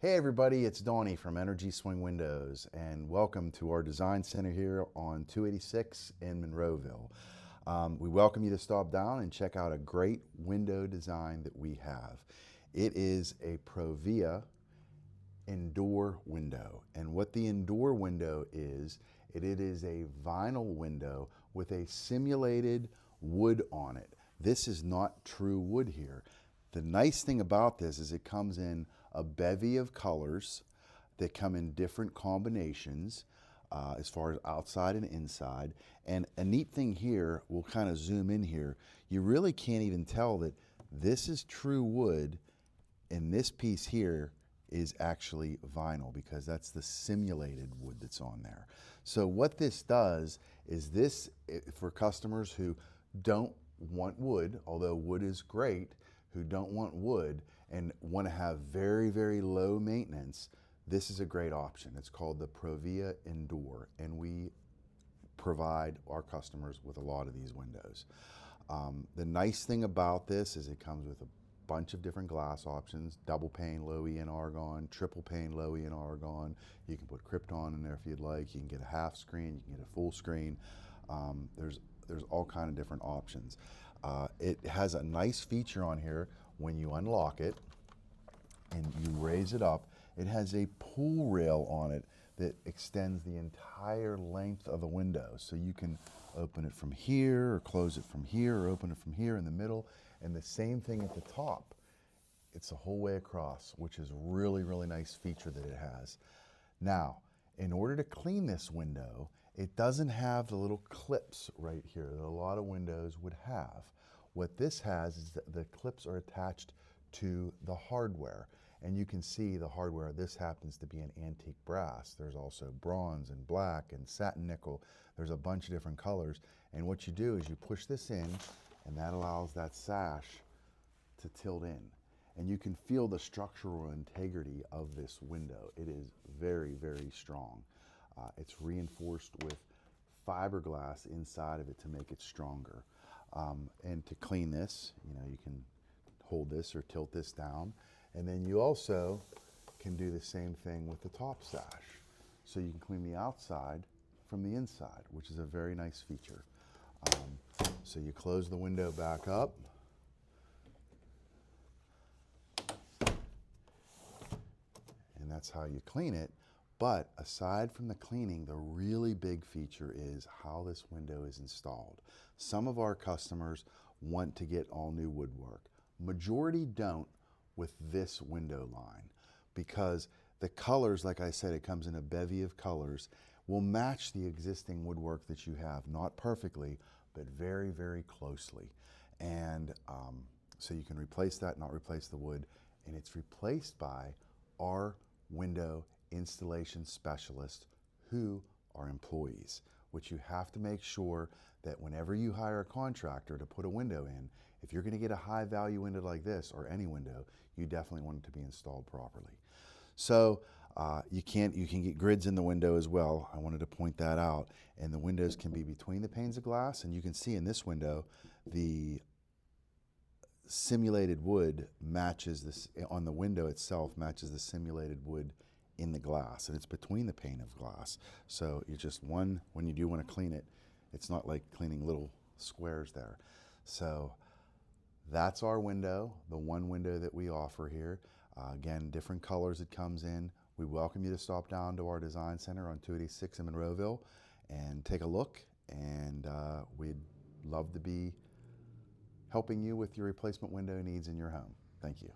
Hey everybody, it's Donnie from Energy Swing Windows, and welcome to our design center here on 286 in Monroeville. We welcome you to stop down and check out a great window design that we have. It is a ProVia Endure window, and what the Endure window is, it is a vinyl window with a simulated wood on it. This is not true wood here. The nice thing about this is it comes in a bevy of colors that come in different combinations as far as outside and inside. And a neat thing here, we'll kind of zoom in here, you really can't even tell that this is true wood and this piece here is actually vinyl because that's the simulated wood that's on there. So what this does is this, for customers who don't want wood, although wood is great, who don't want wood and want to have very, very low maintenance, this is a great option. It's called the ProVia Endure, and we provide our customers with a lot of these windows. The nice thing about this is it comes with a bunch of different glass options: double pane low E and argon, triple pane low E and argon. You can put Krypton in there if you'd like. You can get a half screen, you can get a full screen. There's all kind of different options. It has a nice feature on here. When you unlock it and you raise it up, it has a pull rail on it that extends the entire length of the window. So you can open it from here or close it from here or open it from here in the middle. And the same thing at the top. It's the whole way across, which is really, really nice feature that it has. Now, in order to clean this window, it doesn't have the little clips right here that a lot of windows would have. What this has is that the clips are attached to the hardware. And you can see the hardware. This happens to be an antique brass. There's also bronze and black and satin nickel. There's a bunch of different colors. And what you do is you push this in, and that allows that sash to tilt in. And you can feel the structural integrity of this window. It is very, very strong. It's reinforced with fiberglass inside of it to make it stronger. And to clean this, you can hold this or tilt this down. And then you also can do the same thing with the top sash. So you can clean the outside from the inside, which is a very nice feature. So you close the window back up. And that's how you clean it. But aside from the cleaning, the really big feature is how this window is installed. Some of our customers want to get all new woodwork. Majority don't with this window line because the colors, like I said, it comes in a bevy of colors, will match the existing woodwork that you have. Not perfectly, but very, very closely. And so you can replace that, not replace the wood, and it's replaced by our window installation specialists who are employees, which you have to make sure that whenever you hire a contractor to put a window in, if you're going to get a high value window like this or any window, you definitely want it to be installed properly. So you can get grids in the window as well. I wanted to point that out. And the windows can be between the panes of glass, and you can see in this window the simulated wood matches this on the window itself, matches the simulated wood in the glass, and it's between the pane of glass. So you just when you do want to clean it, it's not like cleaning little squares there. So that's our window, the one window that we offer here. Again, different colors it comes in. We welcome you to stop down to our design center on 286 in Monroeville and take a look, and we'd love to be helping you with your replacement window needs in your home. Thank you.